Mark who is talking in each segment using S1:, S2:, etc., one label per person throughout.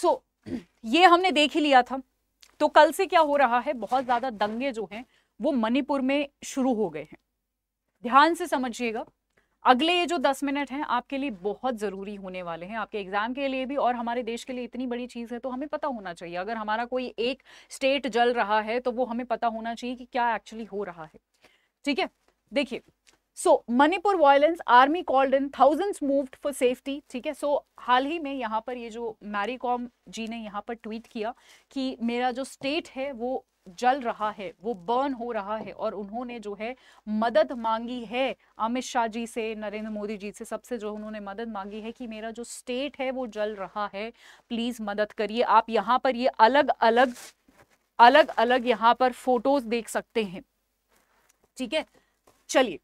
S1: सो ये हमने देख ही लिया था। तो कल से क्या हो रहा है, बहुत ज्यादा दंगे जो हैं वो मणिपुर में शुरू हो गए हैं। ध्यान से समझिएगा, अगले ये जो 10 मिनट हैं आपके लिए बहुत जरूरी होने वाले हैं, आपके एग्जाम के लिए भी और हमारे देश के लिए इतनी बड़ी चीज है तो हमें पता होना चाहिए। अगर हमारा कोई एक स्टेट जल रहा है तो वो हमें पता होना चाहिए कि क्या एक्चुअली हो रहा है। ठीक है, देखिए, so Manipur violence, army called in, thousands moved for safety. ठीक है, सो हाल ही में यहाँ पर ये जो मैरी कॉम जी ने यहाँ पर ट्वीट किया कि मेरा जो स्टेट है वो जल रहा है, वो बर्न हो रहा है, और उन्होंने जो है मदद मांगी है अमित शाह जी से, नरेंद्र मोदी जी से, सबसे जो उन्होंने मदद मांगी है कि मेरा जो स्टेट है वो जल रहा है, प्लीज मदद करिए। आप यहाँ पर ये अलग अलग यहाँ पर फोटोज देख सकते हैं। ठीक है, चलिए,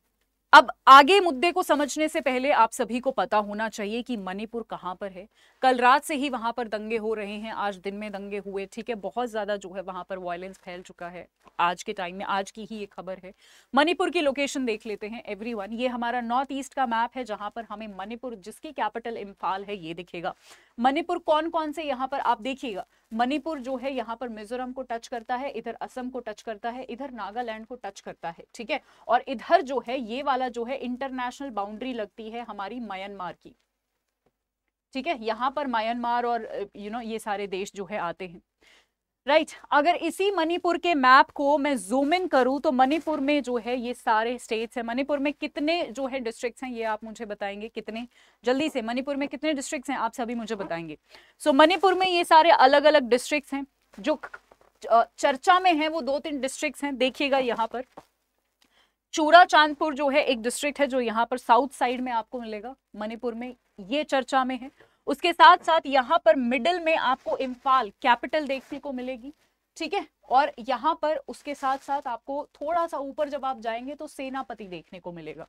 S1: अब आगे मुद्दे को समझने से पहले आप सभी को पता होना चाहिए कि मणिपुर कहां पर है। कल रात से ही वहां पर दंगे हो रहे हैं, आज दिन में दंगे हुए। ठीक है, बहुत ज्यादा जो है वहां पर वायलेंस फैल चुका है आज के टाइम में, आज की ही ये खबर है। मणिपुर की लोकेशन देख लेते हैं एवरीवन। ये हमारा नॉर्थ ईस्ट का मैप है जहां पर हमें मणिपुर, जिसकी कैपिटल इम्फाल है, ये दिखेगा। मणिपुर कौन कौन से यहाँ पर आप देखिएगा, मणिपुर जो है यहाँ पर मिजोरम को टच करता है, इधर असम को टच करता है, इधर नागालैंड को टच करता है। ठीक है, और इधर जो है ये वाला जो है इंटरनेशनल बाउंड्री लगती है हमारी म्यांमार की। ठीक है, यहां पर म्यांमार और ये सारे देश जो है आते हैं। राइट, अगर इसी मणिपुर के मैप को मैं जूम इन करूं तो मणिपुर में जो है ये सारे स्टेट्स हैं। मणिपुर में कितने जो है डिस्ट्रिक्ट्स हैं ये आप मुझे बताएंगे, कितने, जल्दी से, मणिपुर में कितने डिस्ट्रिक्ट्स हैं आप सभी मुझे बताएंगे। सो मणिपुर में ये सारे अलग अलग डिस्ट्रिक्ट्स हैं। जो चर्चा में है वो 2-3 डिस्ट्रिक्ट्स हैं, देखिएगा यहाँ पर। चूरा चांदपुर जो है एक डिस्ट्रिक्ट है जो यहाँ पर साउथ साइड में आपको मिलेगा मणिपुर में, ये चर्चा में है। उसके साथ साथ यहाँ पर मिडिल में आपको इम्फाल कैपिटल देखने को मिलेगी। ठीक है, और यहाँ पर उसके साथ साथ आपको थोड़ा सा ऊपर जब आप जाएंगे तो सेनापति देखने को मिलेगा।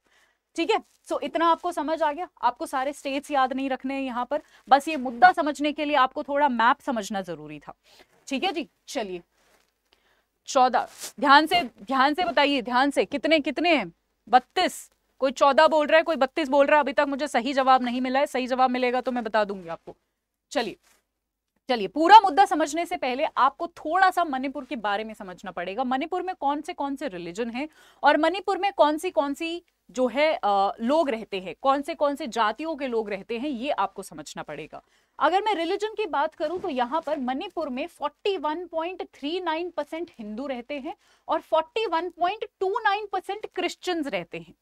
S1: ठीक है, सो इतना आपको समझ आ गया। आपको सारे स्टेट्स याद नहीं रखने हैं यहाँ पर, बस ये मुद्दा समझने के लिए आपको थोड़ा मैप समझना जरूरी था। ठीक है जी, चलिए 14, ध्यान से बताइए, ध्यान से, कितने कितने हैं? 32, कोई 14 बोल रहा है, कोई 32 बोल रहा है। अभी तक मुझे सही जवाब नहीं मिला है, सही जवाब मिलेगा तो मैं बता दूंगी आपको। चलिए, पूरा मुद्दा समझने से पहले आपको थोड़ा सा मणिपुर के बारे में समझना पड़ेगा। मणिपुर में कौन से रिलीजन हैं और मणिपुर में कौन सी जो है लोग रहते हैं, कौन से जातियों के लोग रहते हैं, ये आपको समझना पड़ेगा। अगर मैं रिलीजन की बात करूं तो यहाँ पर मणिपुर में 41.39% हिंदू रहते हैं और 41.29% क्रिश्चियंस रहते हैं।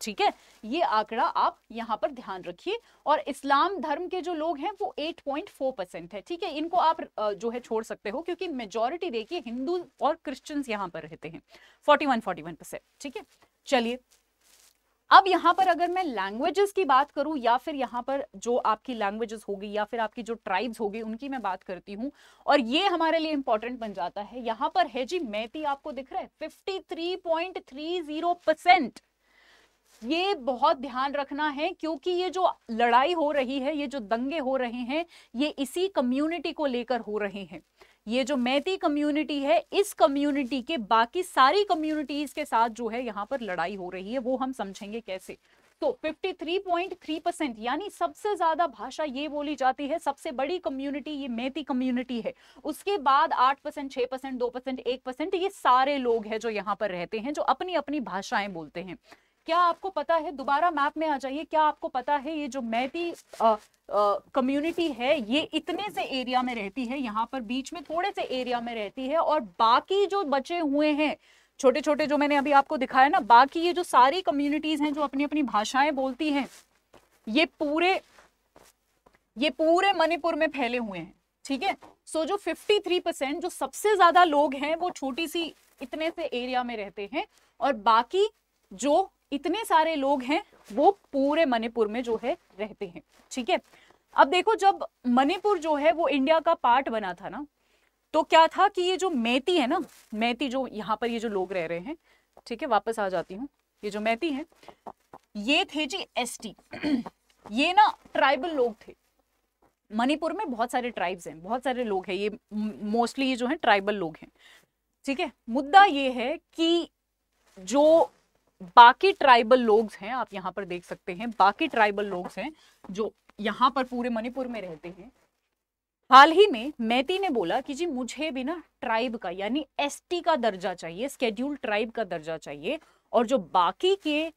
S1: ठीक है, ये आंकड़ा आप यहां पर ध्यान रखिए। और इस्लाम धर्म के जो लोग हैं वो 8.4% है। ठीक है, इनको आप जो है छोड़ सकते हो क्योंकि मेजॉरिटी देखिए हिंदू और क्रिश्चियंस यहां पर रहते हैं, 41%। ठीक है, चलिए, अब यहां पर अगर मैं लैंग्वेजेस की बात करूं या फिर यहां पर जो आपकी लैंग्वेजेस होगी या फिर आपकी जो ट्राइब्स होगी उनकी मैं बात करती हूं, और ये हमारे लिए इंपॉर्टेंट बन जाता है। यहां पर है जी मैती, आपको दिख रहा है 53.30%। ये बहुत ध्यान रखना है क्योंकि ये जो लड़ाई हो रही है, ये जो दंगे हो रहे हैं, ये इसी कम्युनिटी को लेकर हो रहे हैं। ये जो मैती कम्युनिटी है, इस कम्युनिटी के बाकी सारी कम्युनिटीज के साथ जो है यहाँ पर लड़ाई हो रही है, वो हम समझेंगे कैसे। तो 53.3% यानी सबसे ज्यादा भाषा ये बोली जाती है, सबसे बड़ी कम्युनिटी ये मैती कम्युनिटी है। उसके बाद 8%, 6%, 2%, 1% ये सारे लोग हैं जो यहाँ पर रहते हैं, जो अपनी अपनी भाषाएं बोलते हैं। क्या आपको पता है, दोबारा मैप में आ जाइए, क्या आपको पता है ये जो मैती कम्युनिटी है ये इतने से एरिया में रहती है, यहाँ पर बीच में थोड़े से एरिया में रहती है, और बाकी जो बचे हुए हैं छोटे छोटे जो मैंने अभी आपको दिखाया ना, बाकी ये जो सारी कम्युनिटीज हैं जो अपनी अपनी भाषाएं बोलती हैं, ये पूरे मणिपुर में फैले हुए हैं। ठीक है, सो जो 53% जो सबसे ज्यादा लोग हैं वो छोटी सी इतने से एरिया में रहते हैं, और बाकी जो इतने सारे लोग हैं वो पूरे मणिपुर में जो है रहते हैं। ठीक है, अब देखो, जब मणिपुर जो है वो इंडिया का पार्ट बना था ना, तो क्या था कि ये जो मैती है ना, मैती जो यहाँ पर ये जो लोग रह रहे हैं, ठीक है, वापस आ जाती हूँ, ये जो मैती है ये थे जी एसटी। ये ना ट्राइबल लोग थे। मणिपुर में बहुत सारे ट्राइब्स हैं, बहुत सारे लोग हैं, ये मोस्टली ये जो है ट्राइबल लोग हैं। ठीक है, मुद्दा ये है कि जो बाकी ट्राइबल लोग हैं, आप यहाँ पर देख सकते हैं, बाकी ट्राइबल लोग हैं जो यहाँ पर पूरे मणिपुर में रहते हैं, हाल ही में मैती ने बोला कि जी मुझे भी ना ट्राइब का यानी एसटी का दर्जा चाहिए, शेड्यूल्ड ट्राइब का दर्जा चाहिए, और जो बाकी के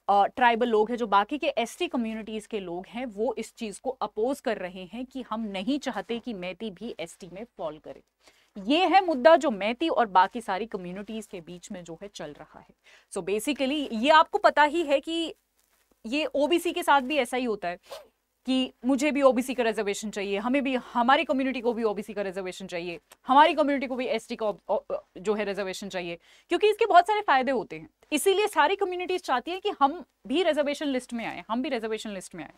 S1: ट्राइबल लोग हैं, जो बाकी के एसटी कम्युनिटीज के लोग हैं, वो इस चीज को अपोज कर रहे हैं कि हम नहीं चाहते कि मैती भी एसटी में फॉल करे। ये है मुद्दा जो मैती और बाकी सारी कम्युनिटीज के बीच में जो है चल रहा है। सो बेसिकली ये आपको पता ही है कि ये ओबीसी के साथ भी ऐसा ही होता है कि मुझे भी ओबीसी का रिजर्वेशन चाहिए, हमें भी, हमारी कम्युनिटी को भी ओबीसी का रिजर्वेशन चाहिए, हमारी कम्युनिटी को भी एसटी का जो है रिजर्वेशन चाहिए, क्योंकि इसके बहुत सारे फायदे होते हैं। इसीलिए सारी कम्युनिटीज चाहती है कि हम भी रिजर्वेशन लिस्ट में आए, हम भी रिजर्वेशन लिस्ट में आए।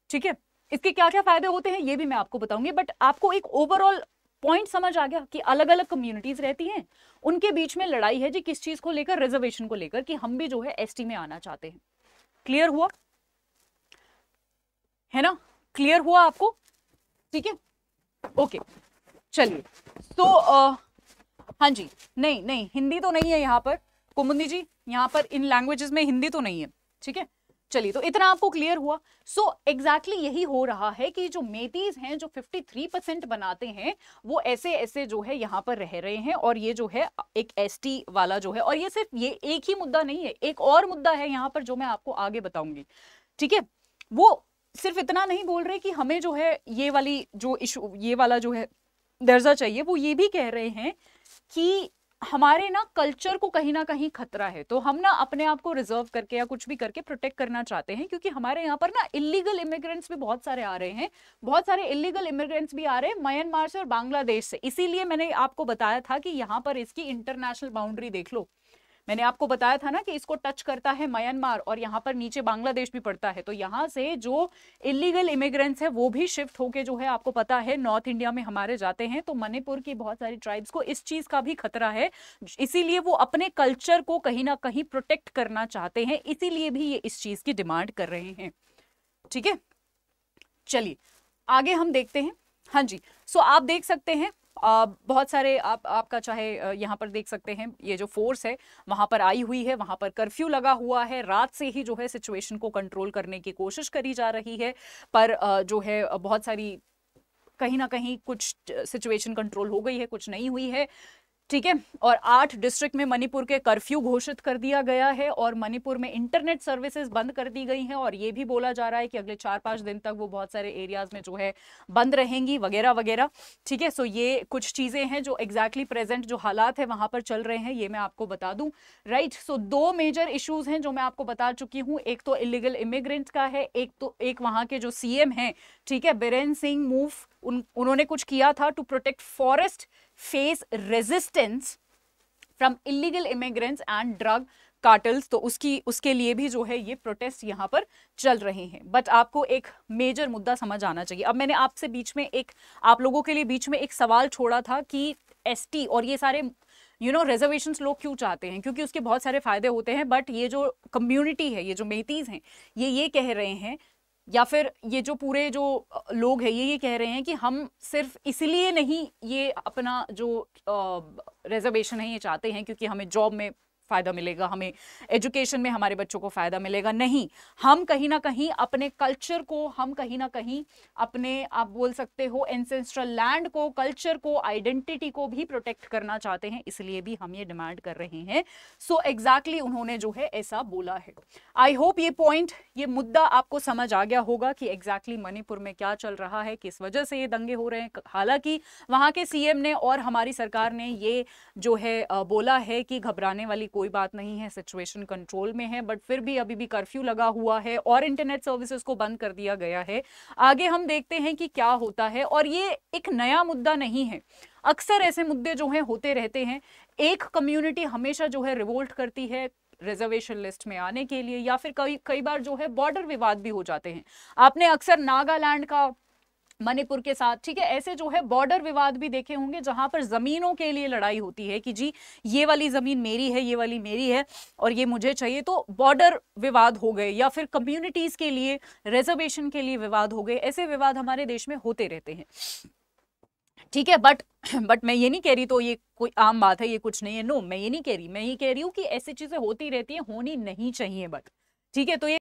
S1: ठीक है, इसके क्या क्या फायदे होते हैं ये भी मैं आपको बताऊंगी, बट आपको एक ओवरऑल पॉइंट समझ आ गया कि अलग अलग कम्युनिटीज रहती हैं, उनके बीच में लड़ाई है जी किस चीज को लेकर, रिजर्वेशन को लेकर, कि हम भी जो है एसटी में आना चाहते हैं। क्लियर हुआ है ना? क्लियर हुआ आपको? ठीक है, ओके, चलिए। तो हाँ जी, नहीं नहीं हिंदी तो नहीं है यहाँ पर कुमुदी जी, यहाँ पर इन लैंग्वेजेस में हिंदी तो नहीं है। ठीक है, चलिए, तो इतना आपको क्लियर हुआ। सो एग्जैक्टली यही हो रहा है कि जो मेतीज हैं, जो 53% बनाते हैं, वो ऐसे ऐसे जो है यहाँ पर रह रहे हैं, और ये जो है एक एसटी वाला जो है, और ये सिर्फ ये एक ही मुद्दा नहीं है, एक और मुद्दा है यहाँ पर जो मैं आपको आगे बताऊंगी। ठीक है, वो सिर्फ इतना नहीं बोल रहे कि हमें जो है ये वाली जो इशू, ये वाला जो है दर्जा चाहिए, वो ये भी कह रहे हैं कि हमारे ना कल्चर को कहीं ना कहीं खतरा है, तो हम ना अपने आप को रिजर्व करके या कुछ भी करके प्रोटेक्ट करना चाहते हैं, क्योंकि हमारे यहाँ पर ना इलीगल इमिग्रेंट्स भी बहुत सारे आ रहे हैं, बहुत सारे इलीगल इमिग्रेंट्स भी आ रहे हैं म्यांमार से और बांग्लादेश से। इसीलिए मैंने आपको बताया था कि यहाँ पर इसकी इंटरनेशनल बाउंड्री देख लो, मैंने आपको बताया था ना कि इसको टच करता है म्यांमार और यहाँ पर नीचे बांग्लादेश भी पड़ता है, तो यहाँ से जो इलीगल इमिग्रेंट्स है वो भी शिफ्ट होके जो है आपको पता है नॉर्थ इंडिया में हमारे जाते हैं। तो मणिपुर की बहुत सारी ट्राइब्स को इस चीज का भी खतरा है, इसीलिए वो अपने कल्चर को कहीं ना कहीं प्रोटेक्ट करना चाहते हैं, इसीलिए भी ये इस चीज की डिमांड कर रहे हैं। ठीक है, चलिए आगे हम देखते हैं। हाँ जी, सो आप देख सकते हैं बहुत सारे आपका चाहे यहाँ पर देख सकते हैं, ये जो फोर्स है वहां पर आई हुई है, वहां पर कर्फ्यू लगा हुआ है, रात से ही जो है सिचुएशन को कंट्रोल करने की कोशिश करी जा रही है, पर जो है बहुत सारी कहीं ना कहीं कुछ सिचुएशन कंट्रोल हो गई है, कुछ नहीं हुई है। ठीक है, और 8 डिस्ट्रिक्ट में मणिपुर के कर्फ्यू घोषित कर दिया गया है, और मणिपुर में इंटरनेट सर्विसेज बंद कर दी गई हैं, और ये भी बोला जा रहा है कि अगले 4-5 दिन तक वो बहुत सारे एरियाज में जो है बंद रहेंगी वगैरह वगैरह। ठीक है, सो ये कुछ चीजें हैं जो एग्जैक्टली प्रेजेंट जो हालात है वहां पर चल रहे हैं, ये मैं आपको बता दूं। राइट, सो 2 मेजर इश्यूज हैं जो मैं आपको बता चुकी हूँ, एक तो इलीगल इमिग्रेंट्स का है, एक वहां के जो सीएम हैं, ठीक है, बीरेन सिंह मूव, उन्होंने कुछ किया था to protect forest face resistance from illegal immigrants and drug cartels, तो उसके लिए भी जो है ये प्रोटेस्ट यहाँ पर चल रहे हैं। बट आपको एक मेजर मुद्दा समझ आना चाहिए। अब मैंने आपसे बीच में आप लोगों के लिए बीच में एक सवाल छोड़ा था कि एसटी और ये सारे रिजर्वेशंस लोग क्यों चाहते हैं, क्योंकि उसके बहुत सारे फायदे होते हैं, बट ये जो कम्युनिटी है, ये जो मेतीज हैं, ये कह रहे हैं, या फिर ये जो पूरे जो लोग हैं ये कह रहे हैं कि हम सिर्फ इसलिए नहीं ये अपना जो रिजर्वेशन है ये चाहते हैं क्योंकि हमें जॉब में फायदा मिलेगा, हमें एजुकेशन में हमारे बच्चों को फायदा मिलेगा, नहीं, हम कहीं ना कहीं अपने कल्चर को, हम कहीं ना कहीं अपने, आप बोल सकते हो, एंसेस्ट्रल लैंड को, कल्चर को, आइडेंटिटी को भी प्रोटेक्ट करना चाहते हैं, इसलिए भी हम ये डिमांड कर रहे हैं। सो एग्जैक्टली उन्होंने जो है ऐसा बोला है। आई होप ये पॉइंट, ये मुद्दा आपको समझ आ गया होगा कि एग्जैक्टली मणिपुर में क्या चल रहा है, किस वजह से ये दंगे हो रहे हैं। हालांकि वहां के सीएम ने और हमारी सरकार ने ये जो है बोला है कि घबराने वाली कोई बात नहीं है, सिचुएशन कंट्रोल में है, बट फिर भी अभी भी कर्फ्यू लगा हुआ है और इंटरनेट सर्विसेज को बंद कर दिया गया है। आगे हम देखते हैं कि क्या होता है, और ये एक नया मुद्दा नहीं है, अक्सर ऐसे मुद्दे जो हैं होते रहते हैं। एक कम्युनिटी हमेशा जो है रिवोल्ट करती है रिजर्वेशन लिस्ट में आने के लिए, या फिर कई बार जो है बॉर्डर विवाद भी हो जाते हैं। आपने अक्सर नागालैंड का मणिपुर के साथ, ठीक है, ऐसे जो है बॉर्डर विवाद भी देखे होंगे जहां पर जमीनों के लिए लड़ाई होती है कि जी ये वाली जमीन मेरी है, ये वाली मेरी है और ये मुझे चाहिए, तो बॉर्डर विवाद हो गए, या फिर कम्युनिटीज के लिए रिजर्वेशन के लिए विवाद हो गए। ऐसे विवाद हमारे देश में होते रहते हैं, ठीक है, बट मैं ये नहीं कह रही तो ये कोई आम बात है, ये कुछ नहीं है, नो, मैं ये नहीं कह रही, मैं ये कह रही हूँ कि ऐसी चीजें होती रहती है, होनी नहीं चाहिए, बट ठीक है, तो ये